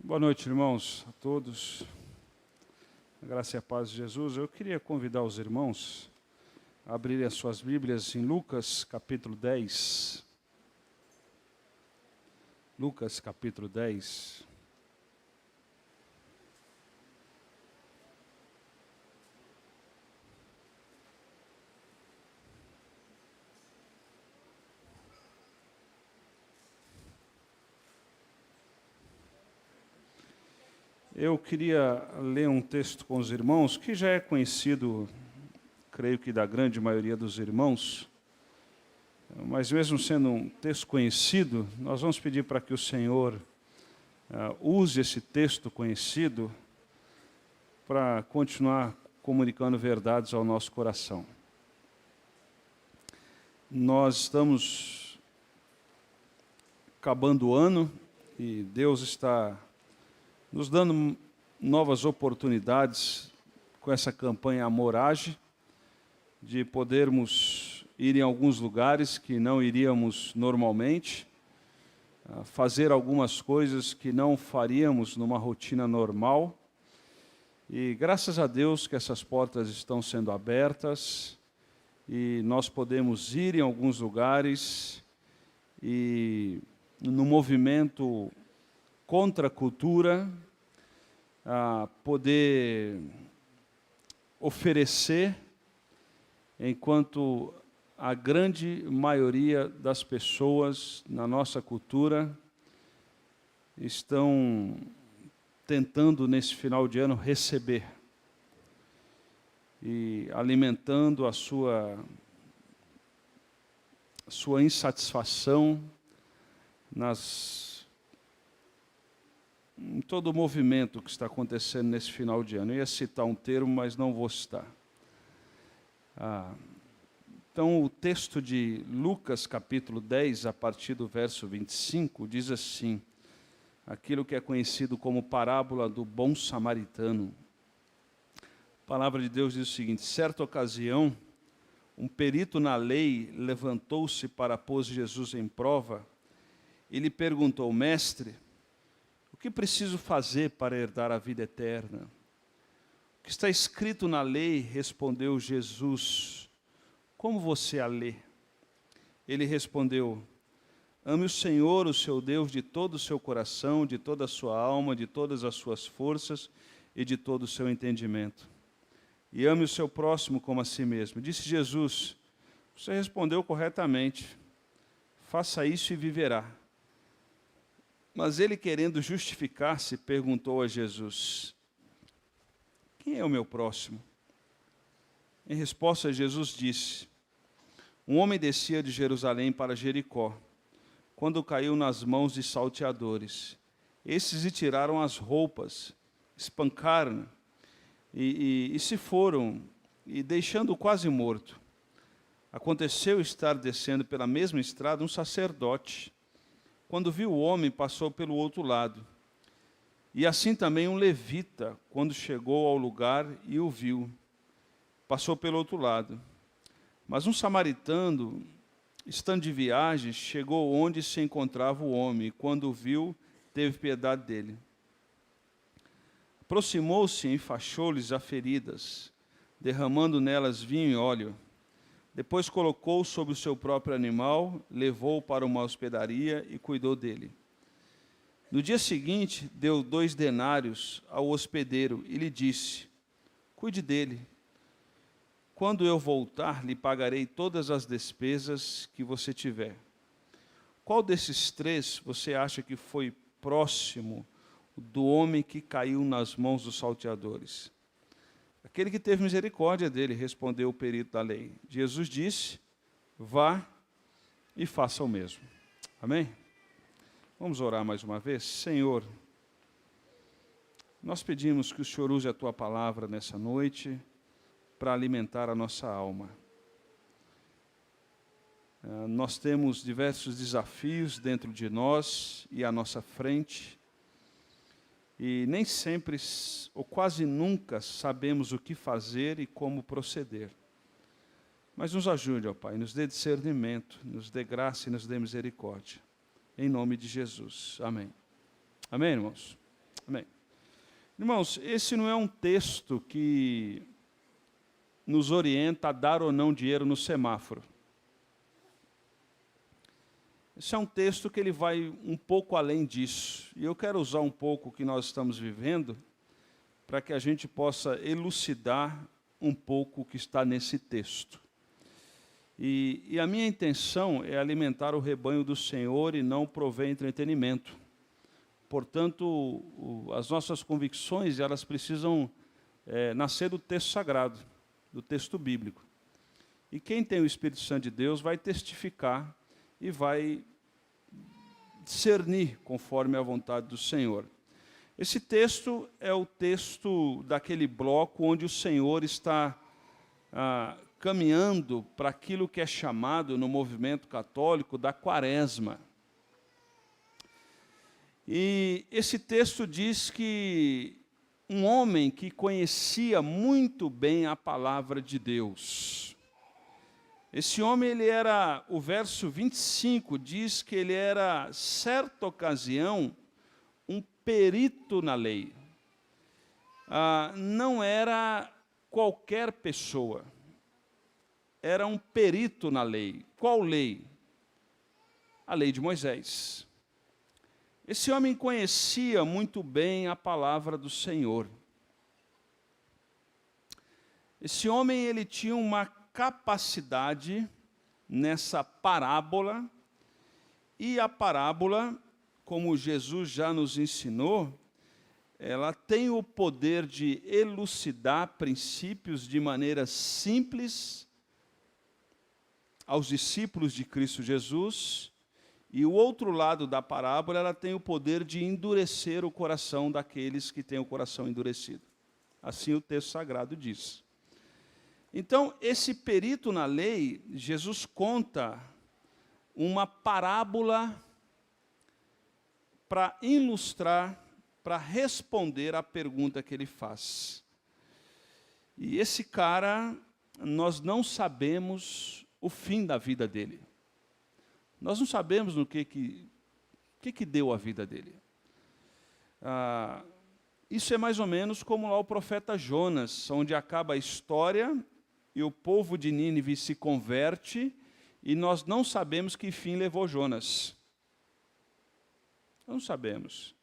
Boa noite, irmãos, a todos. A graça e a paz de Jesus. Eu queria convidar os irmãos a abrirem as suas Bíblias em Lucas, capítulo 10. Lucas, capítulo 10. Eu queria ler um texto com os irmãos, que já é conhecido, creio que da grande maioria dos irmãos, mas mesmo sendo um texto conhecido, nós vamos pedir para que o Senhor use esse texto conhecido para continuar comunicando verdades ao nosso coração. Nós estamos acabando o ano e Deus está nos dando novas oportunidades com essa campanha Amor Age, de podermos ir em alguns lugares que não iríamos normalmente, fazer algumas coisas que não faríamos numa rotina normal. E graças a Deus que essas portas estão sendo abertas e nós podemos ir em alguns lugares e no movimento contra a cultura, poder oferecer, enquanto a grande maioria das pessoas na nossa cultura estão tentando, nesse final de ano, receber e alimentando a sua insatisfação em todo o movimento que está acontecendo nesse final de ano. Eu ia citar um termo, mas não vou citar. Então, o texto de Lucas, capítulo 10, a partir do verso 25, diz assim, aquilo que é conhecido como parábola do bom samaritano. A palavra de Deus diz o seguinte: certa ocasião, um perito na lei levantou-se para pôr Jesus em prova e lhe perguntou: mestre, o que preciso fazer para herdar a vida eterna? O que está escrito na lei? Respondeu Jesus. Como você a lê? Ele respondeu: ame o Senhor, o seu Deus, de todo o seu coração, de toda a sua alma, de todas as suas forças e de todo o seu entendimento. E ame o seu próximo como a si mesmo. Disse Jesus: você respondeu corretamente. Faça isso e viverá. Mas ele, querendo justificar-se, perguntou a Jesus: quem é o meu próximo? Em resposta, Jesus disse: um homem descia de Jerusalém para Jericó, quando caiu nas mãos de salteadores. Esses lhe tiraram as roupas, espancaram e se foram, e deixando-o quase morto. Aconteceu estar descendo pela mesma estrada um sacerdote. Quando viu o homem, passou pelo outro lado. E assim também um levita, quando chegou ao lugar e o viu, passou pelo outro lado. Mas um samaritano, estando de viagem, chegou onde se encontrava o homem, e quando o viu, teve piedade dele. Aproximou-se e enfaixou-lhes as feridas, derramando nelas vinho e óleo. Depois colocou-o sobre o seu próprio animal, levou-o para uma hospedaria e cuidou dele. No dia seguinte, deu 2 denários ao hospedeiro e lhe disse: cuide dele. Quando eu voltar, lhe pagarei todas as despesas que você tiver. Qual desses 3 você acha que foi próximo do homem que caiu nas mãos dos salteadores? Aquele que teve misericórdia dele, respondeu o perito da lei. Jesus disse: vá e faça o mesmo. Amém? Vamos orar mais uma vez. Senhor, nós pedimos que o Senhor use a Tua palavra nessa noite para alimentar a nossa alma. Nós temos diversos desafios dentro de nós e à nossa frente, e nem sempre, ou quase nunca, sabemos o que fazer e como proceder. Mas nos ajude, ó Pai, nos dê discernimento, nos dê graça e nos dê misericórdia. Em nome de Jesus. Amém. Amém, irmãos? Amém. Irmãos, esse não é um texto que nos orienta a dar ou não dinheiro no semáforo. Esse é um texto que ele vai um pouco além disso. E eu quero usar um pouco o que nós estamos vivendo para que a gente possa elucidar um pouco o que está nesse texto. E a minha intenção é alimentar o rebanho do Senhor e não prover entretenimento. Portanto, as nossas convicções, elas precisam nascer do texto sagrado, do texto bíblico. E quem tem o Espírito Santo de Deus vai testificar e vai discernir conforme a vontade do Senhor. Esse texto é o texto daquele bloco onde o Senhor está caminhando para aquilo que é chamado no movimento católico da quaresma. E esse texto diz que um homem que conhecia muito bem a palavra de Deus, esse homem, ele era, o verso 25 diz que ele era, certa ocasião, um perito na lei. Não era qualquer pessoa, era um perito na lei. Qual lei? A lei de Moisés. Esse homem conhecia muito bem a palavra do Senhor. Esse homem, ele tinha uma capacidade nessa parábola, e a parábola, como Jesus já nos ensinou, ela tem o poder de elucidar princípios de maneira simples aos discípulos de Cristo Jesus, e o outro lado da parábola, ela tem o poder de endurecer o coração daqueles que têm o coração endurecido. Assim o texto sagrado diz. Então, esse perito na lei, Jesus conta uma parábola para ilustrar, para responder à pergunta que ele faz. E esse cara, nós não sabemos o fim da vida dele. Nós não sabemos no que deu a vida dele. Isso é mais ou menos como lá o profeta Jonas, onde acaba a história e o povo de Nínive se converte e nós não sabemos que fim levou Jonas. Não sabemos.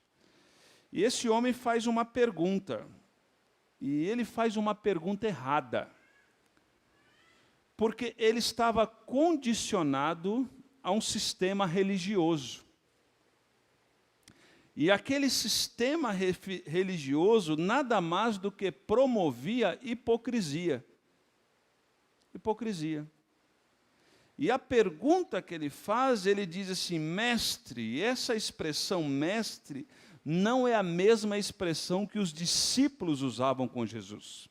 E esse homem faz uma pergunta, e ele faz uma pergunta errada, porque ele estava condicionado a um sistema religioso. E aquele sistema religioso nada mais do que promovia hipocrisia. Hipocrisia. E a pergunta que ele faz, ele diz assim, mestre, e essa expressão mestre não é a mesma expressão que os discípulos usavam com Jesus.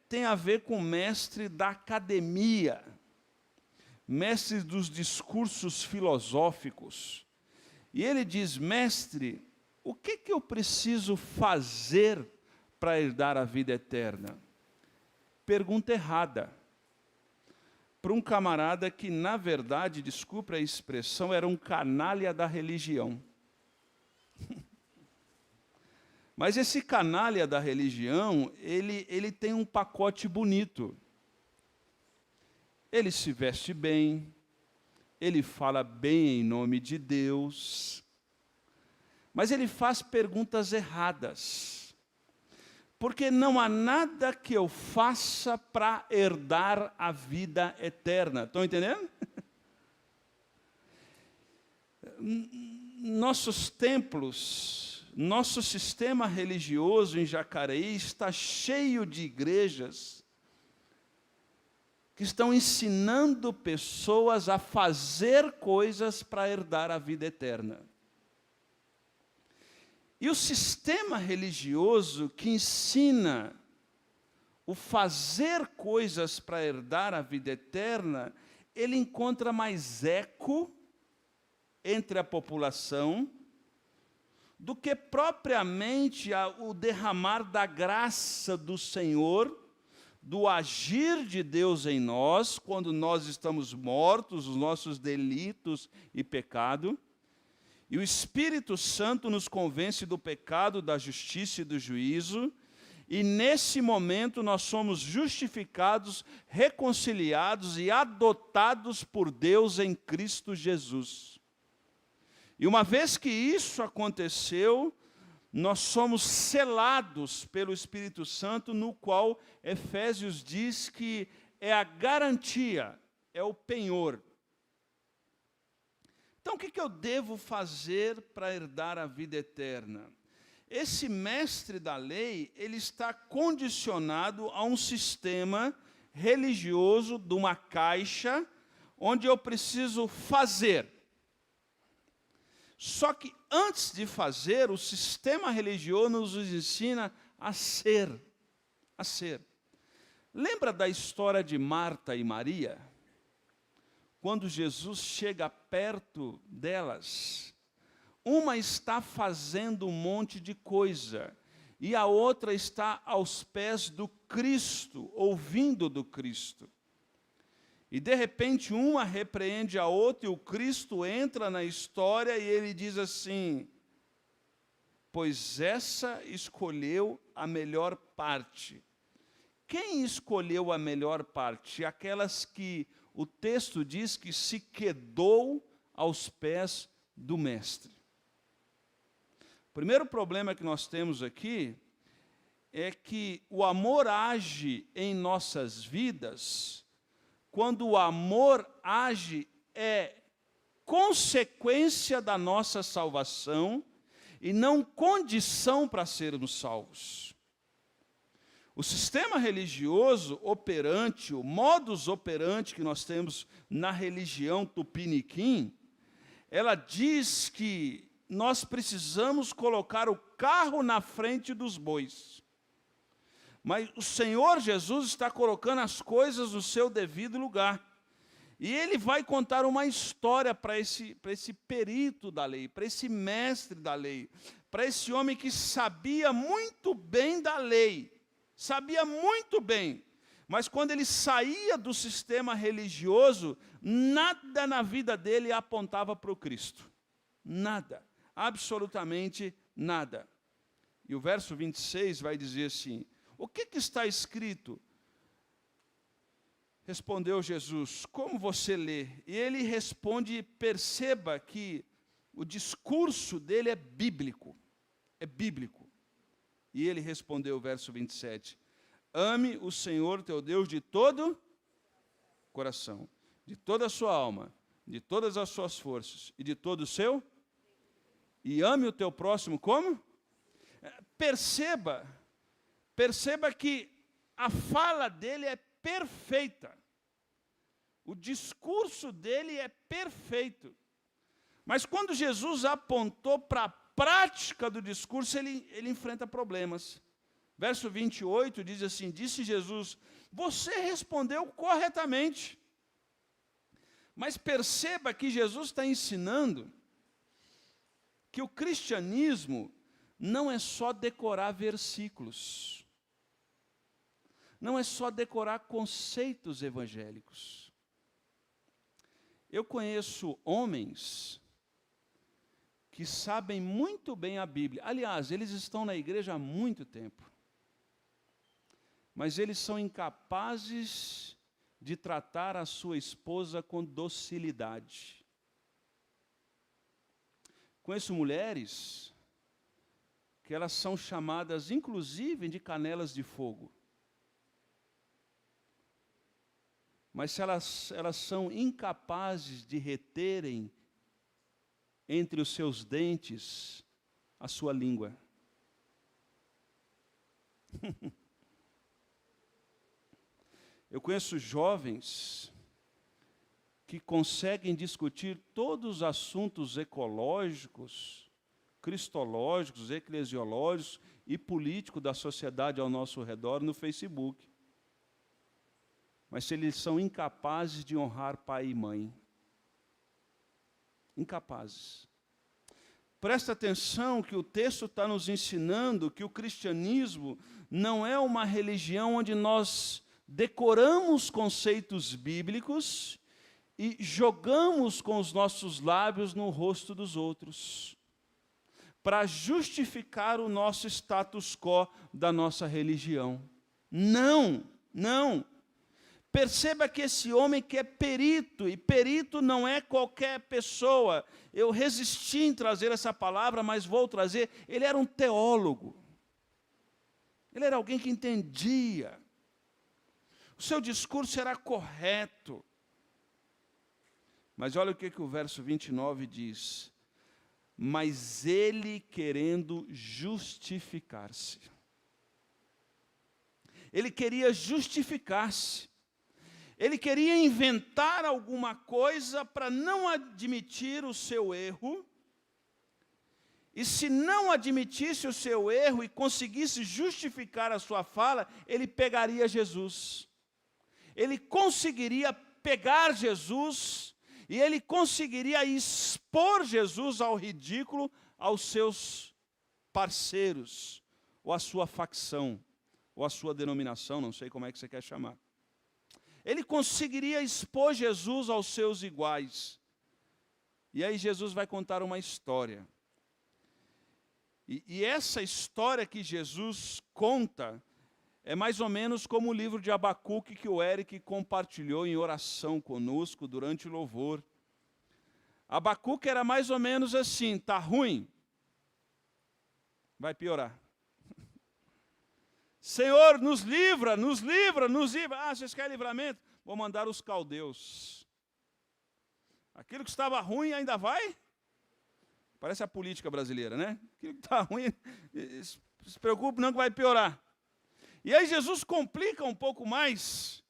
Tem a ver com mestre da academia, mestre dos discursos filosóficos. E ele diz, mestre, o que eu preciso fazer para herdar a vida eterna? Pergunta errada. Para um camarada que, na verdade, desculpe a expressão, era um canalha da religião. Mas esse canalha da religião, ele tem um pacote bonito. Ele se veste bem, ele fala bem em nome de Deus, mas ele faz perguntas erradas. Porque não há nada que eu faça para herdar a vida eterna. Estão entendendo? Nossos templos, nosso sistema religioso em Jacareí está cheio de igrejas que estão ensinando pessoas a fazer coisas para herdar a vida eterna. E o sistema religioso que ensina o fazer coisas para herdar a vida eterna, ele encontra mais eco entre a população do que propriamente o derramar da graça do Senhor, do agir de Deus em nós, quando nós estamos mortos, os nossos delitos e pecado. E o Espírito Santo nos convence do pecado, da justiça e do juízo, e nesse momento nós somos justificados, reconciliados e adotados por Deus em Cristo Jesus. E uma vez que isso aconteceu, nós somos selados pelo Espírito Santo, no qual Efésios diz que é a garantia, é o penhor. Então, o que eu devo fazer para herdar a vida eterna? Esse mestre da lei, ele está condicionado a um sistema religioso, de uma caixa, onde eu preciso fazer. Só que antes de fazer, o sistema religioso nos ensina a ser. A ser. Lembra da história de Marta e Maria? Quando Jesus chega perto delas, uma está fazendo um monte de coisa, e a outra está aos pés do Cristo, ouvindo do Cristo. E de repente uma repreende a outra, e o Cristo entra na história, e ele diz assim: pois essa escolheu a melhor parte. Quem escolheu a melhor parte? Aquelas que o texto diz que se quedou aos pés do Mestre. O primeiro problema que nós temos aqui é que o amor age em nossas vidas quando o amor age é consequência da nossa salvação e não condição para sermos salvos. O sistema religioso operante, o modus operandi que nós temos na religião tupiniquim, ela diz que nós precisamos colocar o carro na frente dos bois. Mas o Senhor Jesus está colocando as coisas no seu devido lugar. E ele vai contar uma história para esse perito da lei, para esse mestre da lei, para esse homem que sabia muito bem da lei. Sabia muito bem, mas quando ele saía do sistema religioso, nada na vida dele apontava para o Cristo. Nada, absolutamente nada. E o verso 26 vai dizer assim: o que está escrito? Respondeu Jesus: como você lê? E ele responde, perceba que o discurso dele é bíblico. É bíblico. E ele respondeu, verso 27, ame o Senhor teu Deus de todo coração, de toda a sua alma, de todas as suas forças e de todo o seu, e ame o teu próximo como? Perceba que a fala dele é perfeita, o discurso dele é perfeito, mas quando Jesus apontou para a prática do discurso, ele enfrenta problemas. Verso 28 diz assim, disse Jesus, você respondeu corretamente. Mas perceba que Jesus está ensinando que o cristianismo não é só decorar versículos. Não é só decorar conceitos evangélicos. Eu conheço homens que sabem muito bem a Bíblia. Aliás, eles estão na igreja há muito tempo. Mas eles são incapazes de tratar a sua esposa com docilidade. Conheço mulheres que elas são chamadas, inclusive, de canelas de fogo. Mas se elas são incapazes de reterem entre os seus dentes a sua língua. Eu conheço jovens que conseguem discutir todos os assuntos ecológicos, cristológicos, eclesiológicos e políticos da sociedade ao nosso redor no Facebook. Mas se eles são incapazes de honrar pai e mãe. Incapazes. Presta atenção que o texto está nos ensinando que o cristianismo não é uma religião onde nós decoramos conceitos bíblicos e jogamos com os nossos lábios no rosto dos outros, para justificar o nosso status quo da nossa religião. Não, não. Perceba que esse homem que é perito, e perito não é qualquer pessoa. Eu resisti em trazer essa palavra, mas vou trazer. Ele era um teólogo. Ele era alguém que entendia. O seu discurso era correto. Mas olha o que o verso 29 diz. Mas ele querendo justificar-se. Ele queria justificar-se. Ele queria inventar alguma coisa para não admitir o seu erro. E se não admitisse o seu erro e conseguisse justificar a sua fala, ele pegaria Jesus. Ele conseguiria pegar Jesus e ele conseguiria expor Jesus ao ridículo aos seus parceiros, ou à sua facção, ou à sua denominação, não sei como é que você quer chamar. Ele conseguiria expor Jesus aos seus iguais. E aí Jesus vai contar uma história. E essa história que Jesus conta é mais ou menos como o livro de Abacuque que o Eric compartilhou em oração conosco durante o louvor. Abacuque era mais ou menos assim, está ruim, vai piorar. Senhor, nos livra, nos livra, nos livra. Ah, vocês querem livramento? Vou mandar os caldeus. Aquilo que estava ruim ainda vai? Parece a política brasileira, né? Aquilo que está ruim, se preocupe não que vai piorar. E aí Jesus complica um pouco mais.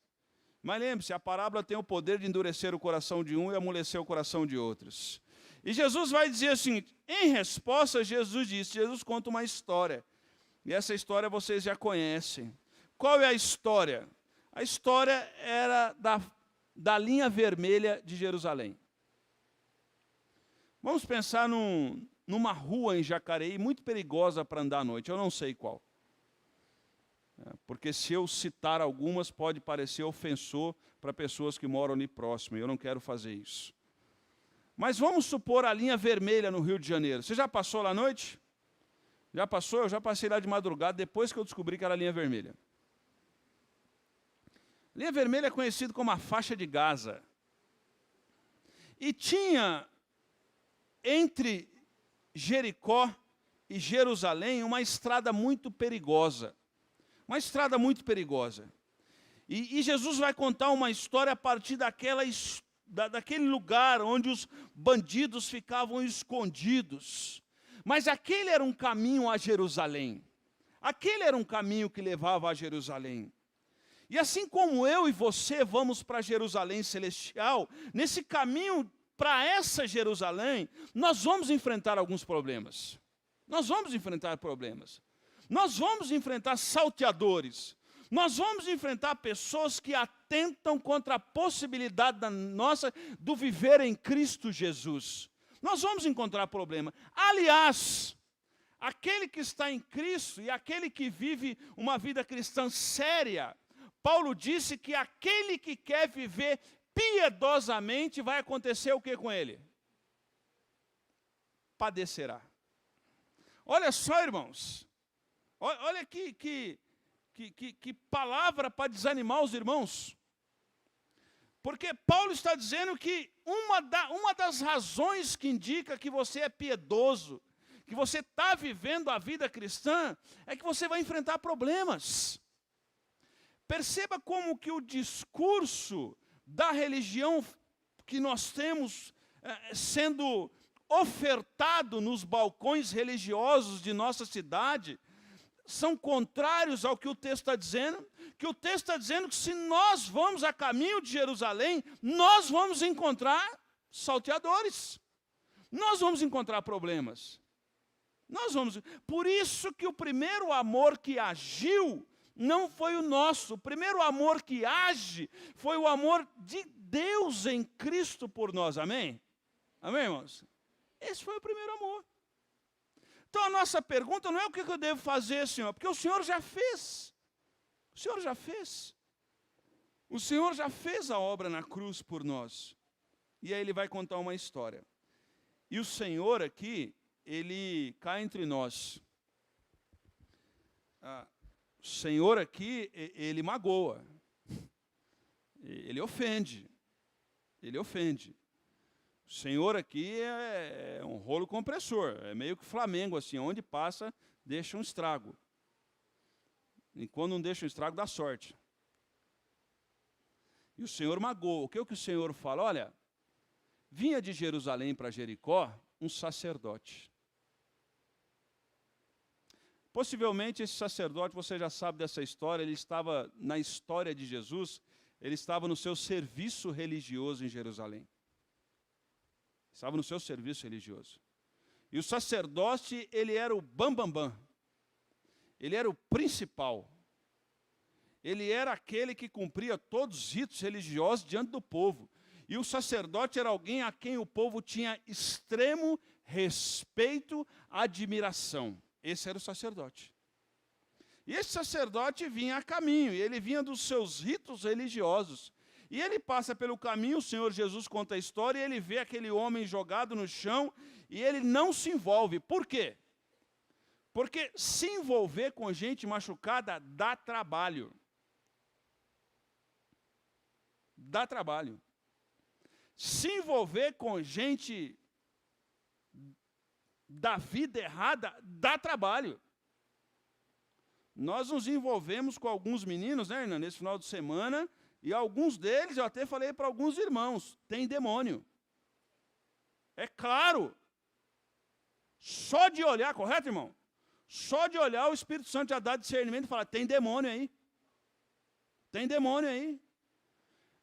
Mas lembre-se, a parábola tem o poder de endurecer o coração de um e amolecer o coração de outros. E Jesus vai dizer assim, em resposta, Jesus conta uma história. E essa história vocês já conhecem. Qual é a história? A história era da linha vermelha de Jerusalém. Vamos pensar numa rua em Jacareí, muito perigosa para andar à noite, eu não sei qual. Porque se eu citar algumas, pode parecer ofensor para pessoas que moram ali próximo, e eu não quero fazer isso. Mas vamos supor a linha vermelha no Rio de Janeiro. Você já passou lá à noite? Já passou? Eu já passei lá de madrugada, depois que eu descobri que era a linha vermelha. A linha vermelha é conhecida como a faixa de Gaza. E tinha, entre Jericó e Jerusalém, uma estrada muito perigosa. Uma estrada muito perigosa. E Jesus vai contar uma história a partir daquele lugar onde os bandidos ficavam escondidos. Mas aquele era um caminho a Jerusalém. Aquele era um caminho que levava a Jerusalém. E assim como eu e você vamos para Jerusalém celestial, nesse caminho para essa Jerusalém, nós vamos enfrentar alguns problemas. Nós vamos enfrentar problemas. Nós vamos enfrentar salteadores. Nós vamos enfrentar pessoas que atentam contra a possibilidade do viver em Cristo Jesus. Nós vamos encontrar problema. Aliás, aquele que está em Cristo e aquele que vive uma vida cristã séria, Paulo disse que aquele que quer viver piedosamente, vai acontecer o que com ele? Padecerá. Olha só, irmãos. Olha que palavra para desanimar os irmãos. Porque Paulo está dizendo que uma das razões que indica que você é piedoso, que você está vivendo a vida cristã, é que você vai enfrentar problemas. Perceba como que o discurso da religião que nós temos sendo ofertado nos balcões religiosos de nossa cidade, são contrários ao que o texto está dizendo, que o texto está dizendo que se nós vamos a caminho de Jerusalém, nós vamos encontrar salteadores, nós vamos encontrar problemas. Por isso que o primeiro amor que agiu não foi o nosso, o primeiro amor que age foi o amor de Deus em Cristo por nós, amém? Amém, irmãos? Esse foi o primeiro amor. Então a nossa pergunta não é o que eu devo fazer, Senhor, porque o Senhor já fez. O Senhor já fez. O Senhor já fez a obra na cruz por nós. e aí ele vai contar uma história. E o Senhor aqui, ele cá entre nós. O Senhor aqui, ele magoa. Ele ofende. Ele ofende. O Senhor aqui é um rolo compressor. É meio que Flamengo, assim. Onde passa, deixa um estrago. E quando não deixa um estrago, dá sorte. E o Senhor magoa. O que o Senhor fala? Olha, vinha de Jerusalém para Jericó um sacerdote. Possivelmente esse sacerdote, você já sabe dessa história, ele estava na história de Jesus, ele estava no seu serviço religioso em Jerusalém. Estava no seu serviço religioso. E o sacerdote, ele era o bambambam. Ele era o principal. Ele era aquele que cumpria todos os ritos religiosos diante do povo. E o sacerdote era alguém a quem o povo tinha extremo respeito, admiração. Esse era o sacerdote. E esse sacerdote vinha a caminho, e ele vinha dos seus ritos religiosos. E ele passa pelo caminho, o Senhor Jesus conta a história, e ele vê aquele homem jogado no chão, e ele não se envolve. Por quê? Porque se envolver com gente machucada dá trabalho. Dá trabalho. Se envolver com gente da vida errada dá trabalho. Nós nos envolvemos com alguns meninos, né, Hernan, nesse final de semana, e alguns deles, eu até falei para alguns irmãos, tem demônio. É claro. Só de olhar, correto, irmão? Só de olhar o Espírito Santo já dá discernimento e fala, tem demônio aí. Tem demônio aí.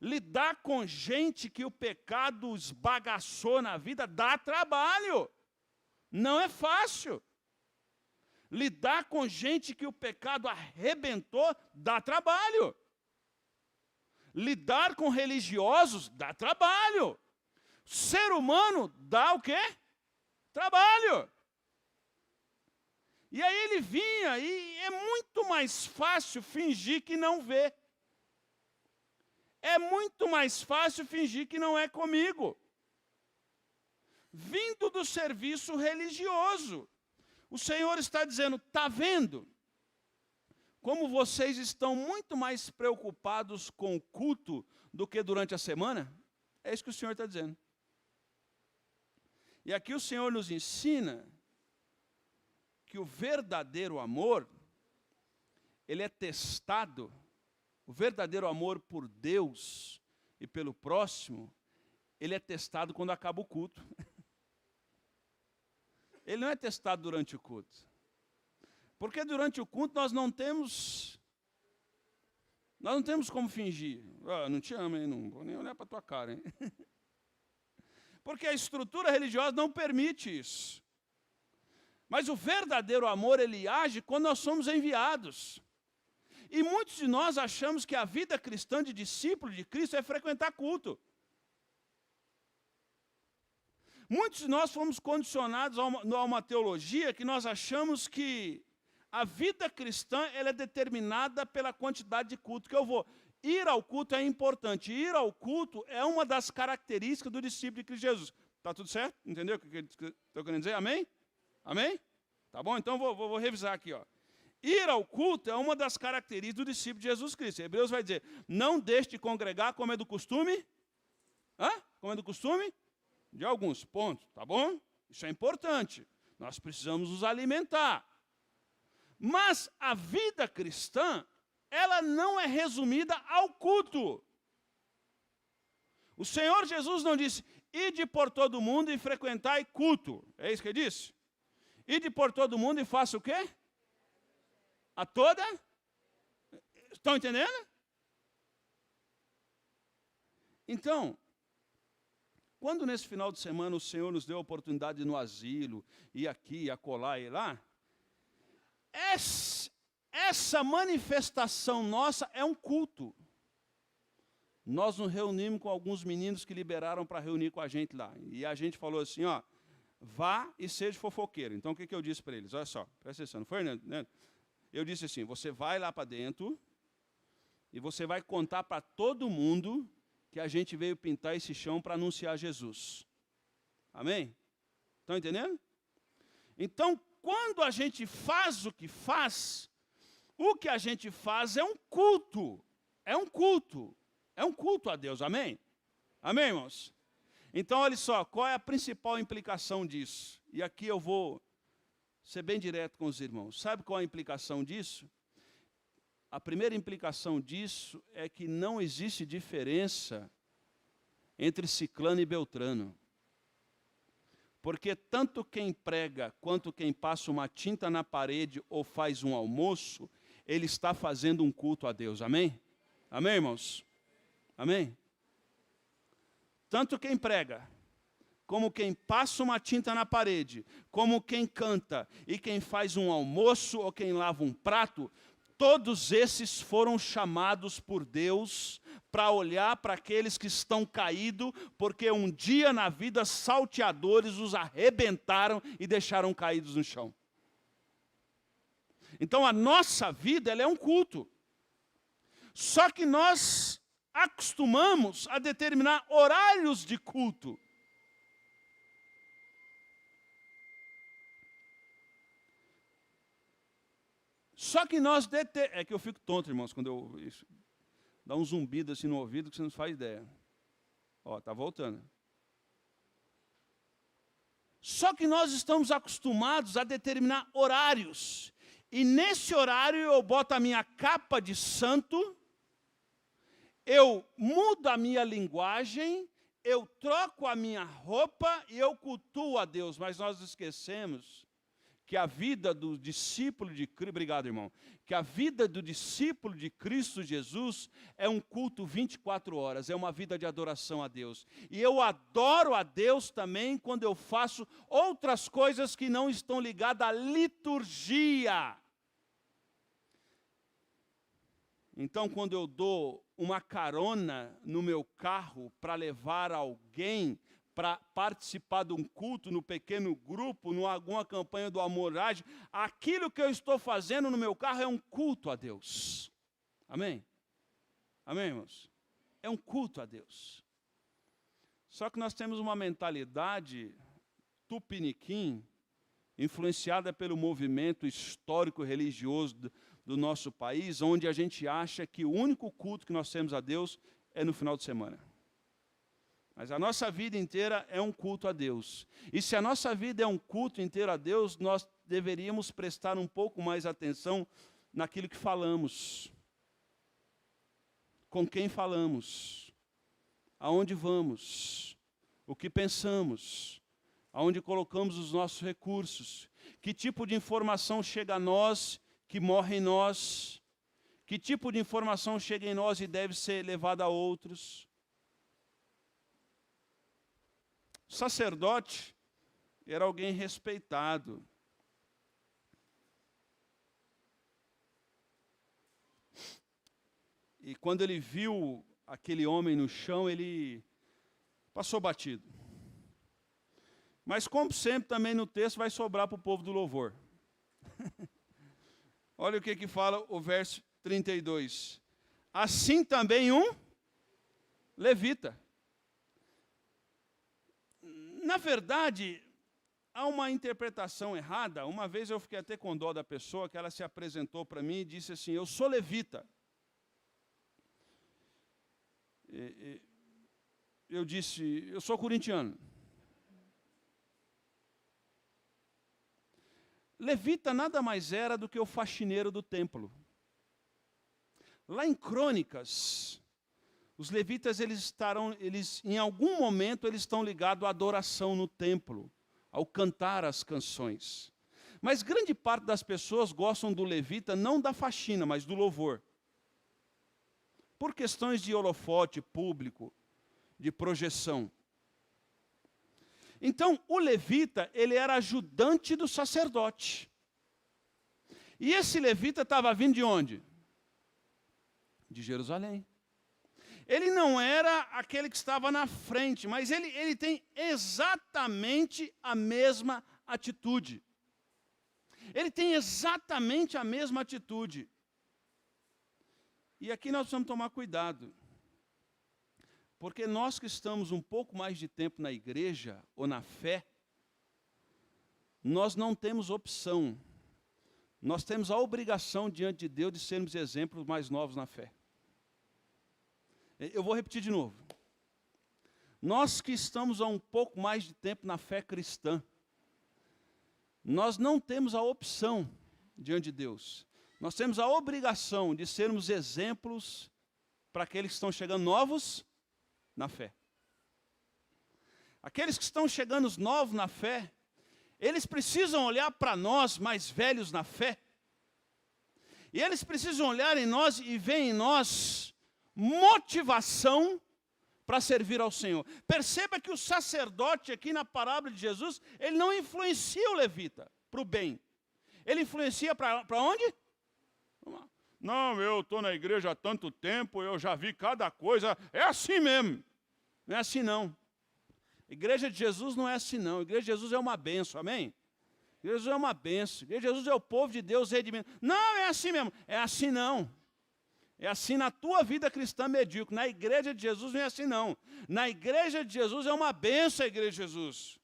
Lidar com gente que o pecado esbagaçou na vida dá trabalho. Não é fácil. Lidar com gente que o pecado arrebentou dá trabalho. Lidar com religiosos dá trabalho. Ser humano dá o quê? Trabalho. E aí ele vinha, e é muito mais fácil fingir que não vê. É muito mais fácil fingir que não é comigo. Vindo do serviço religioso. O Senhor está dizendo, está vendo? Como vocês estão muito mais preocupados com o culto do que durante a semana? É isso que o Senhor está dizendo. E aqui o Senhor nos ensina que o verdadeiro amor, ele é testado, o verdadeiro amor por Deus e pelo próximo, ele é testado quando acaba o culto. Ele não é testado durante o culto. Porque durante o culto nós não temos como fingir. Não te amo, hein? Não vou nem olhar para a tua cara, hein? Porque a estrutura religiosa não permite isso. Mas o verdadeiro amor, ele age quando nós somos enviados. E muitos de nós achamos que a vida cristã de discípulo de Cristo é frequentar culto. Muitos de nós fomos condicionados a uma teologia que nós achamos que a vida cristã ela é determinada pela quantidade de culto que eu vou. Ir ao culto é importante. Ir ao culto é uma das características do discípulo de Cristo Jesus. Está tudo certo? Entendeu o que estou querendo dizer? Amém? Amém? Tá bom? Então vou revisar aqui. Ó. Ir ao culto é uma das características do discípulo de Jesus Cristo. Hebreus vai dizer, não deixe de congregar como é do costume. Como é do costume? De alguns pontos, tá bom? Isso é importante. Nós precisamos nos alimentar. Mas a vida cristã, ela não é resumida ao culto. O Senhor Jesus não disse, ide por todo mundo e frequentai culto. É isso que ele disse? Ide por todo mundo e faça o quê? A toda? Estão entendendo? Então, quando nesse final de semana o Senhor nos deu a oportunidade de ir no asilo, ir aqui, ir acolá, ir lá, essa manifestação nossa é um culto. Nós nos reunimos com alguns meninos que liberaram para reunir com a gente lá. E a gente falou assim, ó, vá e seja fofoqueiro. Então o que eu disse para eles? Olha só, presta atenção, não foi, né? Eu disse assim, você vai lá para dentro e você vai contar para todo mundo que a gente veio pintar esse chão para anunciar Jesus. Amém? Estão entendendo? Então, quando a gente faz o que a gente faz é um culto. É um culto. É um culto a Deus. Amém? Amém, irmãos? Então, olha só, qual é a principal implicação disso? E aqui eu vou ser bem direto com os irmãos. Sabe qual é a implicação disso? A primeira implicação disso é que não existe diferença entre ciclano e beltrano. Porque tanto quem prega quanto quem passa uma tinta na parede ou faz um almoço, ele está fazendo um culto a Deus. Amém? Amém, irmãos? Amém? Tanto quem prega, como quem passa uma tinta na parede, como quem canta e quem faz um almoço ou quem lava um prato, todos esses foram chamados por Deus para olhar para aqueles que estão caídos, porque um dia na vida salteadores os arrebentaram e deixaram caídos no chão. Então a nossa vida ela é um culto. Só que nós acostumamos a determinar horários de culto. Só que nós é que eu fico tonto, irmãos, quando eu dá um zumbido assim no ouvido que você não faz ideia. Ó, tá voltando. Só que nós estamos acostumados a determinar horários. E nesse horário eu boto a minha capa de santo, eu mudo a minha linguagem, eu troco a minha roupa e eu cultuo a Deus. Mas nós esquecemos que a vida do discípulo de Cristo, obrigado, irmão, que a vida do discípulo de Cristo Jesus é um culto 24 horas, é uma vida de adoração a Deus. E eu adoro a Deus também quando eu faço outras coisas que não estão ligadas à liturgia. Então, quando eu dou uma carona no meu carro para levar alguém para participar de um culto, no pequeno grupo, em alguma campanha do Amorage, aquilo que eu estou fazendo no meu carro é um culto a Deus. Amém? Amém, irmãos? É um culto a Deus. Só que nós temos uma mentalidade tupiniquim, influenciada pelo movimento histórico religioso do nosso país, onde a gente acha que o único culto que nós temos a Deus é no final de semana. Mas a nossa vida inteira é um culto a Deus. E se a nossa vida é um culto inteiro a Deus, nós deveríamos prestar um pouco mais atenção naquilo que falamos. Com quem falamos. Aonde vamos. O que pensamos. Aonde colocamos os nossos recursos. Que tipo de informação chega a nós, que morre em nós. Que tipo de informação chega em nós e deve ser levada a outros. Sacerdote era alguém respeitado. E quando ele viu aquele homem no chão, ele passou batido. Mas como sempre também no texto vai sobrar para o povo do louvor. Olha o que fala o verso 32. Assim também um levita. Na verdade, há uma interpretação errada. Uma vez eu fiquei até com dó da pessoa, que ela se apresentou para mim e disse assim, eu sou levita. Eu disse, eu sou corintiano. Levita nada mais era do que o faxineiro do templo. Lá em Crônicas, os levitas, em algum momento, eles estão ligados à adoração no templo, ao cantar as canções. Mas grande parte das pessoas gostam do levita, não da faxina, mas do louvor. Por questões de holofote público, de projeção. Então, o levita, ele era ajudante do sacerdote. E esse levita estava vindo de onde? De Jerusalém. Ele não era aquele que estava na frente, mas ele tem exatamente a mesma atitude. Ele tem exatamente a mesma atitude. E aqui nós precisamos tomar cuidado. Porque nós que estamos um pouco mais de tempo na igreja ou na fé, nós não temos opção. Nós temos a obrigação diante de Deus de sermos exemplos mais novos na fé. Eu vou repetir de novo. Nós que estamos há um pouco mais de tempo na fé cristã, nós não temos a opção diante de Deus. Nós temos a obrigação de sermos exemplos para aqueles que estão chegando novos na fé. Aqueles que estão chegando novos na fé, eles precisam olhar para nós mais velhos na fé. E eles precisam olhar em nós e ver em nós motivação para servir ao Senhor. Perceba que o sacerdote aqui na parábola de Jesus, ele não influencia o levita para o bem. Ele influencia para onde? Não, eu estou na igreja há tanto tempo, eu já vi cada coisa. É assim mesmo. Não é assim não. A igreja de Jesus não é assim não. A igreja de Jesus é uma bênção, amém? A igreja de Jesus é uma bênção. A igreja de Jesus é o povo de Deus redimido. Não, é assim mesmo. É assim não. É assim na tua vida cristã medíocre. Na igreja de Jesus não é assim não. Na igreja de Jesus é uma bênção a igreja de Jesus.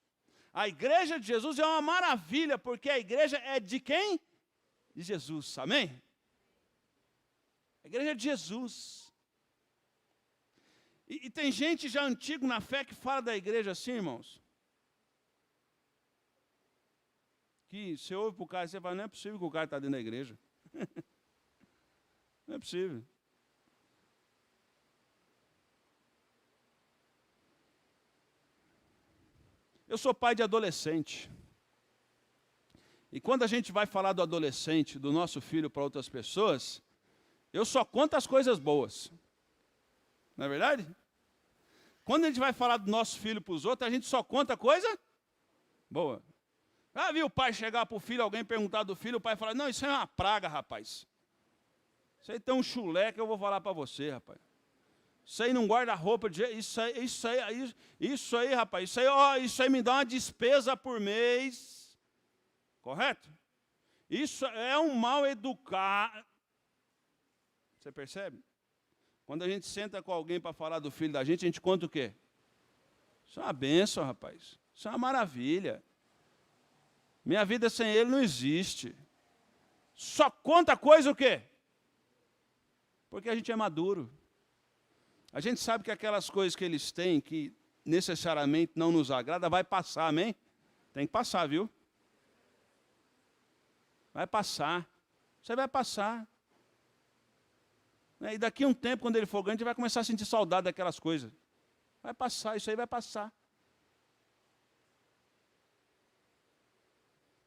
A igreja de Jesus é uma maravilha, porque a igreja é de quem? De Jesus, amém? A igreja é de Jesus. E tem gente já antigo na fé que fala da igreja assim, irmãos. Que você ouve para o cara e você fala, não é possível que o cara está dentro da igreja. Não é possível. Eu sou pai de adolescente. E quando a gente vai falar do adolescente, do nosso filho para outras pessoas, eu só conto as coisas boas. Não é verdade? Quando a gente vai falar do nosso filho para os outros, a gente só conta coisa boa. Ah, viu o pai chegar para o filho, alguém perguntar do filho, o pai falar, não, isso é uma praga, rapaz. Isso aí tem um chulé que eu vou falar para você, rapaz. Isso aí não guarda roupa, isso aí, rapaz, isso aí me dá uma despesa por mês. Correto? Isso é um mal educado. Você percebe? Quando a gente senta com alguém para falar do filho da gente, a gente conta o quê? Isso é uma bênção, rapaz. Isso é uma maravilha. Minha vida sem ele não existe. Só conta coisa o quê? Porque a gente é maduro. A gente sabe que aquelas coisas que eles têm, que necessariamente não nos agrada, vai passar, amém? Tem que passar, viu? Vai passar. Você vai passar. E daqui a um tempo, quando ele for grande, vai começar a sentir saudade daquelas coisas. Vai passar, isso aí vai passar.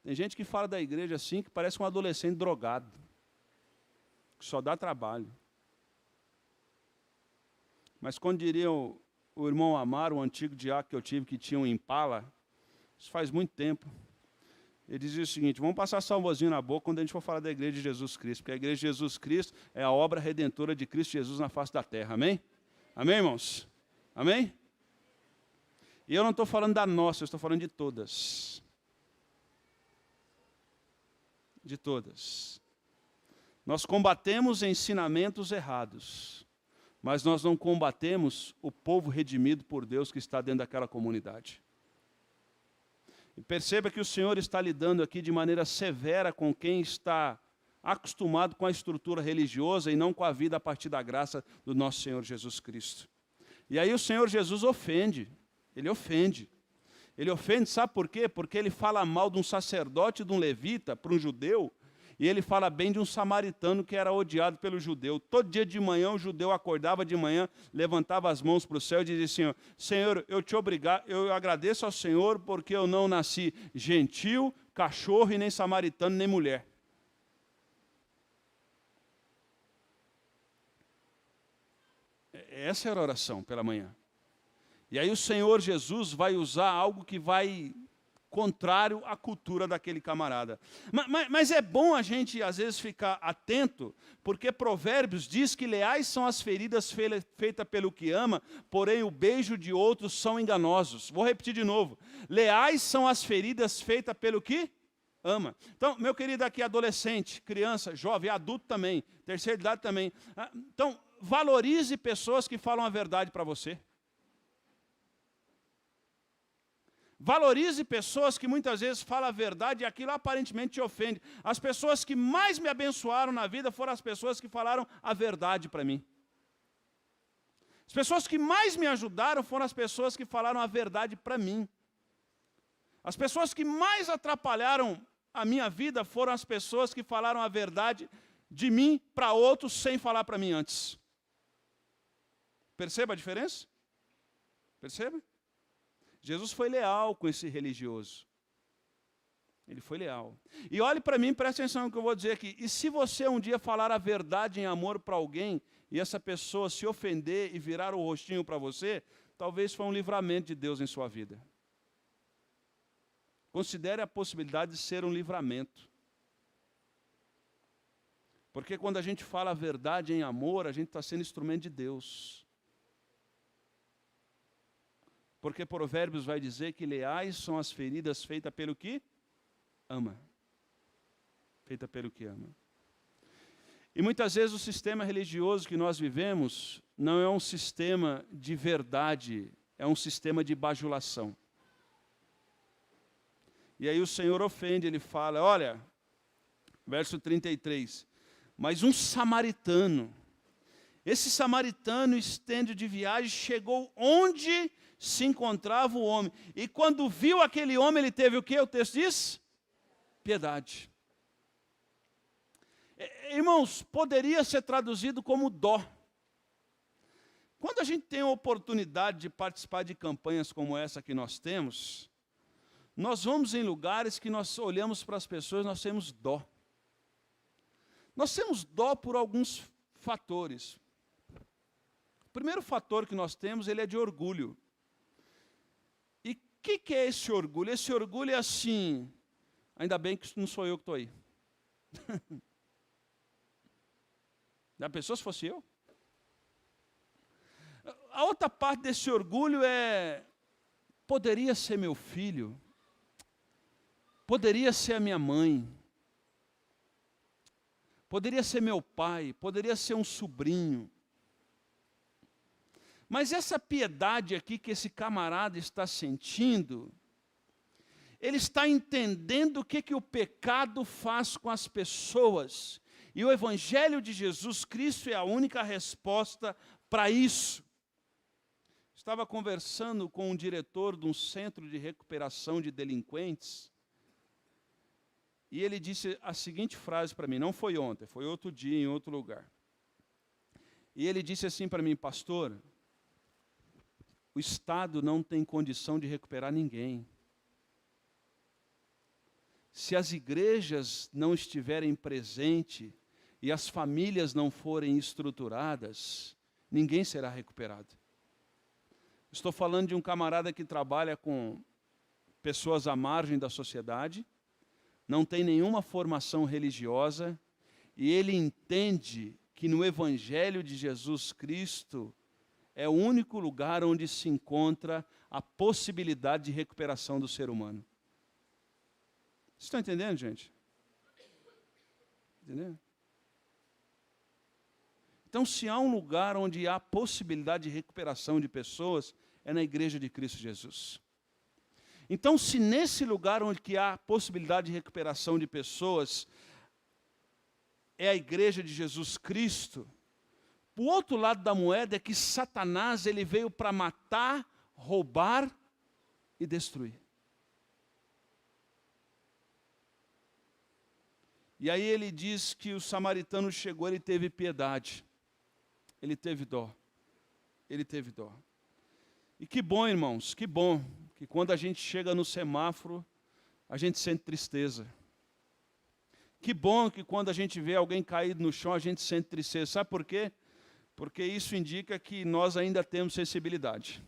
Tem gente que fala da igreja assim, que parece um adolescente drogado. Que só dá trabalho. Mas quando diria o irmão Amaro, o antigo diácono que eu tive, que tinha um Impala, isso faz muito tempo, ele dizia o seguinte, vamos passar salvozinho na boca quando a gente for falar da igreja de Jesus Cristo, porque a igreja de Jesus Cristo é a obra redentora de Cristo Jesus na face da terra, amém? Amém, irmãos? Amém? E eu não estou falando da nossa, eu estou falando de todas. De todas. Nós combatemos ensinamentos errados, mas nós não combatemos o povo redimido por Deus que está dentro daquela comunidade. E perceba que o Senhor está lidando aqui de maneira severa com quem está acostumado com a estrutura religiosa e não com a vida a partir da graça do nosso Senhor Jesus Cristo. E aí o Senhor Jesus ofende. Ele ofende. Ele ofende, sabe por quê? Porque ele fala mal de um sacerdote, de um levita, para um judeu, e ele fala bem de um samaritano que era odiado pelo judeu. Todo dia de manhã, o judeu acordava de manhã, levantava as mãos para o céu e dizia assim, Senhor, eu agradeço ao Senhor porque eu não nasci gentil, cachorro e nem samaritano, nem mulher. Essa era a oração pela manhã. E aí o Senhor Jesus vai usar algo que vai contrário à cultura daquele camarada. Mas é bom a gente, às vezes, ficar atento, porque Provérbios diz que leais são as feridas feitas pelo que ama, porém o beijo de outros são enganosos. Vou repetir de novo. Leais são as feridas feitas pelo que ama. Então, meu querido aqui, adolescente, criança, jovem, adulto também, terceira idade também. Então, valorize pessoas que falam a verdade para você. Valorize pessoas que muitas vezes falam a verdade e aquilo aparentemente te ofende. As pessoas que mais me abençoaram na vida foram as pessoas que falaram a verdade para mim. As pessoas que mais me ajudaram foram as pessoas que falaram a verdade para mim. As pessoas que mais atrapalharam a minha vida foram as pessoas que falaram a verdade de mim para outros sem falar para mim antes. Perceba a diferença? Perceba? Jesus foi leal com esse religioso. Ele foi leal. E olhe para mim, preste atenção no que eu vou dizer aqui. E se você um dia falar a verdade em amor para alguém, e essa pessoa se ofender e virar o rostinho para você, talvez foi um livramento de Deus em sua vida. Considere a possibilidade de ser um livramento. Porque quando a gente fala a verdade em amor, a gente está sendo instrumento de Deus. Porque Provérbios vai dizer que leais são as feridas feitas pelo que ama. Feita pelo que ama. E muitas vezes o sistema religioso que nós vivemos não é um sistema de verdade, é um sistema de bajulação. E aí o Senhor ofende, ele fala, olha, verso 33, mas um samaritano, esse samaritano estende de viagem, chegou onde se encontrava o homem. E quando viu aquele homem, ele teve o que? O texto diz? Piedade. Irmãos, poderia ser traduzido como dó. Quando a gente tem a oportunidade de participar de campanhas como essa que nós temos, nós vamos em lugares que nós olhamos para as pessoas, nós temos dó. Nós temos dó por alguns fatores. O primeiro fator que nós temos, ele é de orgulho. E o que é esse orgulho? Esse orgulho é assim, ainda bem que não sou eu que estou aí. Já pensou se fosse eu? A outra parte desse orgulho é, poderia ser meu filho, poderia ser a minha mãe, poderia ser meu pai, poderia ser um sobrinho. Mas essa piedade aqui que esse camarada está sentindo, ele está entendendo o que o pecado faz com as pessoas. E o Evangelho de Jesus Cristo é a única resposta para isso. Estava conversando com um diretor de um centro de recuperação de delinquentes, e ele disse a seguinte frase para mim, não foi ontem, foi outro dia, em outro lugar. E ele disse assim para mim, pastor, o Estado não tem condição de recuperar ninguém. Se as igrejas não estiverem presentes e as famílias não forem estruturadas, ninguém será recuperado. Estou falando de um camarada que trabalha com pessoas à margem da sociedade, não tem nenhuma formação religiosa, e ele entende que no Evangelho de Jesus Cristo é o único lugar onde se encontra a possibilidade de recuperação do ser humano. Vocês estão entendendo, gente? Entendendo? Então, se há um lugar onde há possibilidade de recuperação de pessoas, é na igreja de Cristo Jesus. Então, se nesse lugar onde há possibilidade de recuperação de pessoas, é a igreja de Jesus Cristo, o outro lado da moeda é que Satanás ele veio para matar, roubar e destruir. E aí ele diz que o samaritano chegou, ele teve piedade. Ele teve dó. Ele teve dó. E que bom, irmãos, que bom, que quando a gente chega no semáforo, a gente sente tristeza. Que bom que quando a gente vê alguém caído no chão, a gente sente tristeza. Sabe por quê? Porque isso indica que nós ainda temos sensibilidade.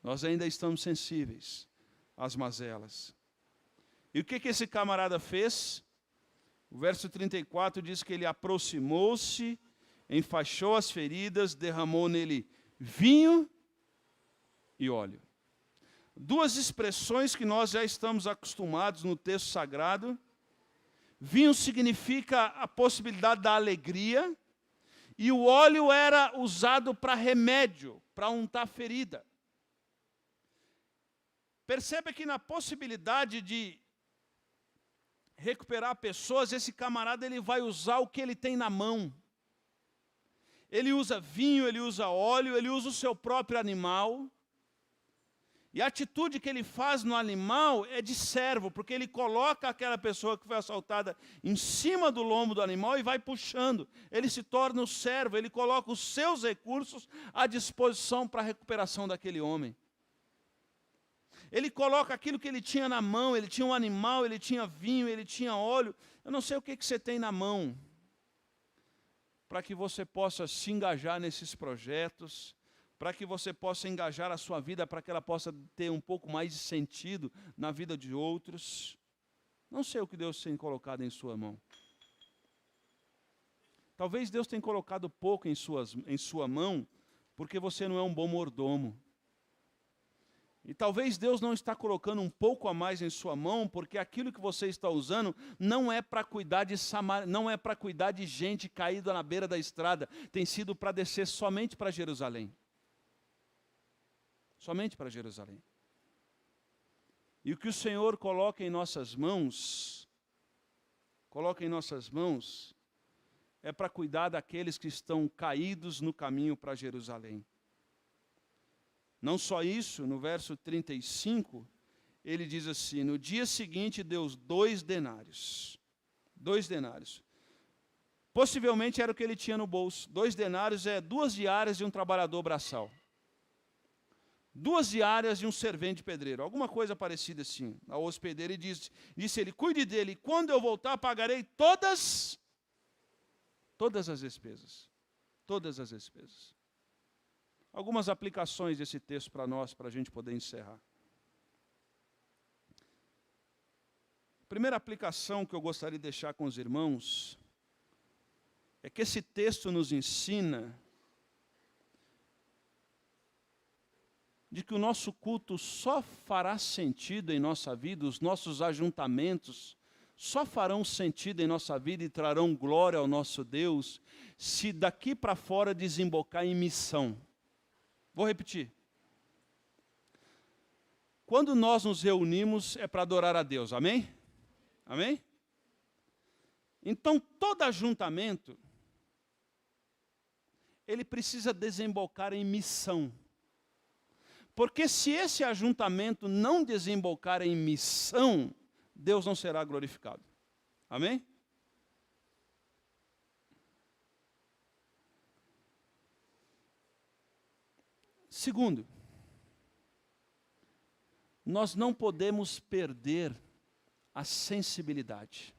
Nós ainda estamos sensíveis às mazelas. E o que esse camarada fez? O verso 34 diz que ele aproximou-se, enfaixou as feridas, derramou nele vinho e óleo. Duas expressões que nós já estamos acostumados no texto sagrado. Vinho significa a possibilidade da alegria, e o óleo era usado para remédio, para untar ferida. Perceba que na possibilidade de recuperar pessoas, esse camarada ele vai usar o que ele tem na mão. Ele usa vinho, ele usa óleo, ele usa o seu próprio animal. E a atitude que ele faz no animal é de servo, porque ele coloca aquela pessoa que foi assaltada em cima do lombo do animal e vai puxando. Ele se torna o servo, ele coloca os seus recursos à disposição para a recuperação daquele homem. Ele coloca aquilo que ele tinha na mão, ele tinha um animal, ele tinha vinho, ele tinha óleo. Eu não sei o que você tem na mão, para que você possa se engajar nesses projetos, para que você possa engajar a sua vida, para que ela possa ter um pouco mais de sentido na vida de outros. Não sei o que Deus tem colocado em sua mão. Talvez Deus tenha colocado pouco em sua mão, porque você não é um bom mordomo. E talvez Deus não está colocando um pouco a mais em sua mão, porque aquilo que você está usando não é para cuidar não é para cuidar de gente caída na beira da estrada, tem sido para descer somente para Jerusalém. Somente para Jerusalém. E o que o Senhor coloca em nossas mãos, é para cuidar daqueles que estão caídos no caminho para Jerusalém. Não só isso, no verso 35, ele diz assim: no dia seguinte deu 2 denários. 2 denários. Possivelmente era o que ele tinha no bolso. 2 denários é 2 diárias de um trabalhador braçal. 2 diárias de um servente pedreiro. Alguma coisa parecida assim. Ao hospedeiro, e disse ele: cuide dele, quando eu voltar pagarei todas as despesas. Todas as despesas. Algumas aplicações desse texto para nós, para a gente poder encerrar. A primeira aplicação que eu gostaria de deixar com os irmãos é que esse texto nos ensina de que o nosso culto só fará sentido em nossa vida, os nossos ajuntamentos só farão sentido em nossa vida e trarão glória ao nosso Deus, se daqui para fora desembocar em missão. Vou repetir. Quando nós nos reunimos é para adorar a Deus, amém? Amém? Então, todo ajuntamento, ele precisa desembocar em missão. Porque se esse ajuntamento não desembocar em missão, Deus não será glorificado. Amém? Segundo, nós não podemos perder a sensibilidade.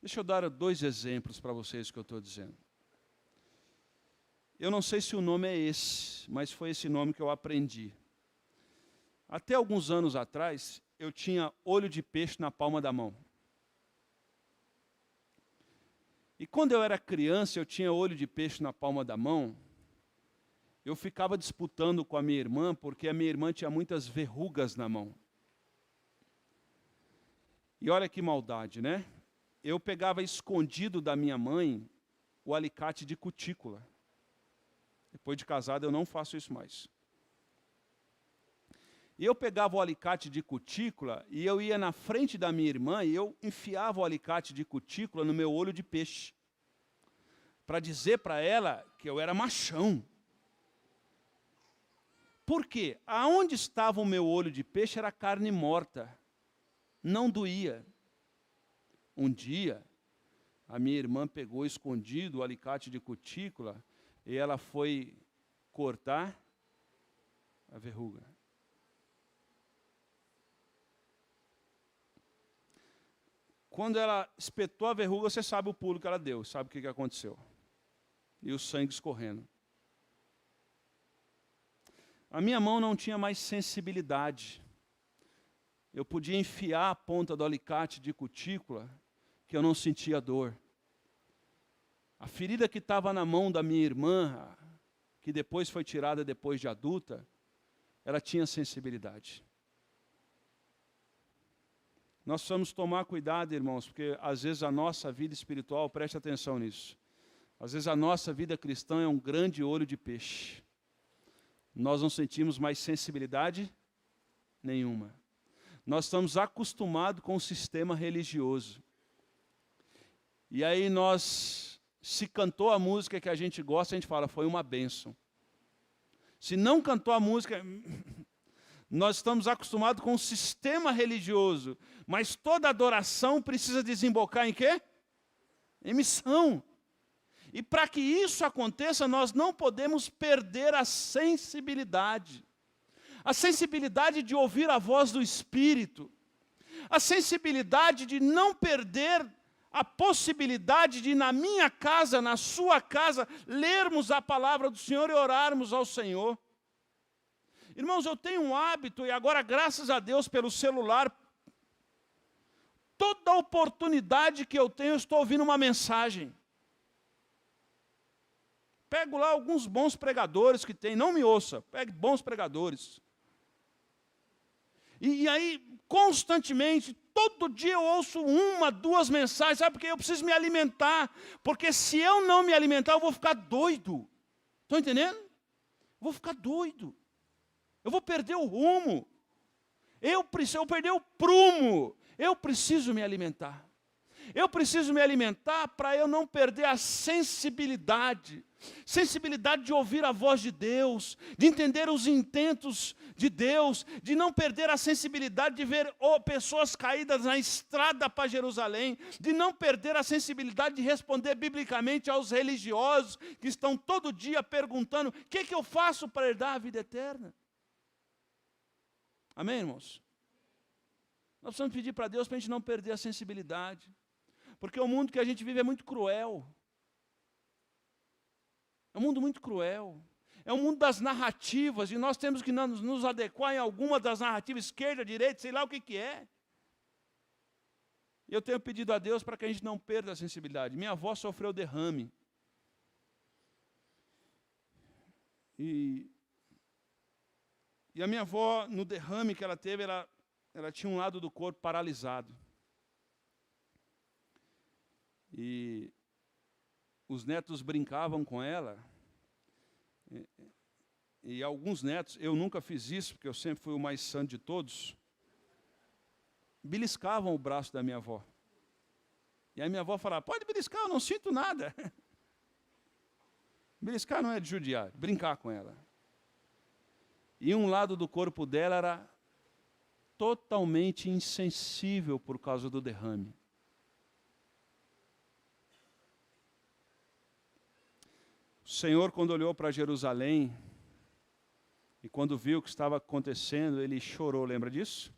Deixa eu dar 2 exemplos para vocês que eu estou dizendo. Eu não sei se o nome é esse, mas foi esse nome que eu aprendi. Até alguns anos atrás, eu tinha olho de peixe na palma da mão. E quando eu era criança, eu tinha olho de peixe na palma da mão. Eu ficava disputando com a minha irmã, porque a minha irmã tinha muitas verrugas na mão. E olha que maldade, né? Eu pegava escondido da minha mãe o alicate de cutícula. Depois de casado, eu não faço isso mais. E eu pegava o alicate de cutícula e eu ia na frente da minha irmã e eu enfiava o alicate de cutícula no meu olho de peixe, para dizer para ela que eu era machão. Por quê? Aonde estava o meu olho de peixe era carne morta, não doía. Um dia, a minha irmã pegou escondido o alicate de cutícula e ela foi cortar a verruga. Quando ela espetou a verruga, você sabe o pulo que ela deu, sabe o que aconteceu. E o sangue escorrendo. A minha mão não tinha mais sensibilidade. Eu podia enfiar a ponta do alicate de cutícula, que eu não sentia dor. A ferida que estava na mão da minha irmã, que depois foi tirada depois de adulta, ela tinha sensibilidade. Nós precisamos tomar cuidado, irmãos, porque às vezes a nossa vida espiritual, preste atenção nisso, às vezes a nossa vida cristã é um grande olho de peixe. Nós não sentimos mais sensibilidade nenhuma. Nós estamos acostumados com o sistema religioso. E aí se cantou a música que a gente gosta, a gente fala, foi uma bênção. Se não cantou a música, nós estamos acostumados com o sistema religioso. Mas toda adoração precisa desembocar em quê? Em missão. E para que isso aconteça, nós não podemos perder a sensibilidade. A sensibilidade de ouvir a voz do Espírito. A sensibilidade de não perder a possibilidade de, na minha casa, na sua casa, lermos a palavra do Senhor e orarmos ao Senhor. Irmãos, eu tenho um hábito, e agora, graças a Deus, pelo celular, toda oportunidade que eu tenho, eu estou ouvindo uma mensagem. Pego lá alguns bons pregadores que tem, não me ouça, pegue bons pregadores. E aí, constantemente, todo dia eu ouço 1, 2 mensagens, sabe? Porque eu preciso me alimentar. Porque se eu não me alimentar, eu vou ficar doido. Estão entendendo? Eu vou ficar doido. Eu vou perder o rumo. Eu perder o prumo. Eu preciso me alimentar. Eu preciso me alimentar para eu não perder a sensibilidade. Sensibilidade de ouvir a voz de Deus, de entender os intentos de Deus, de não perder a sensibilidade de ver pessoas caídas na estrada para Jerusalém, de não perder a sensibilidade de responder biblicamente aos religiosos que estão todo dia perguntando, o que eu faço para herdar a vida eterna? Amém, irmãos? Nós precisamos pedir para Deus para a gente não perder a sensibilidade, porque o mundo que a gente vive é muito cruel. É um mundo muito cruel. É um mundo das narrativas, e nós temos que nos adequar em alguma das narrativas, esquerda, direita, sei lá o que é. Eu tenho pedido a Deus para que a gente não perda a sensibilidade. Minha avó sofreu derrame. E a minha avó, no derrame que ela teve, ela tinha um lado do corpo paralisado. E os netos brincavam com ela, e alguns netos, eu nunca fiz isso, porque eu sempre fui o mais santo de todos, beliscavam o braço da minha avó. E aí minha avó falava, pode beliscar, eu não sinto nada. Beliscar não é de judiar, brincar com ela. E um lado do corpo dela era totalmente insensível por causa do derrame. O Senhor, quando olhou para Jerusalém, e quando viu o que estava acontecendo, ele chorou, lembra disso?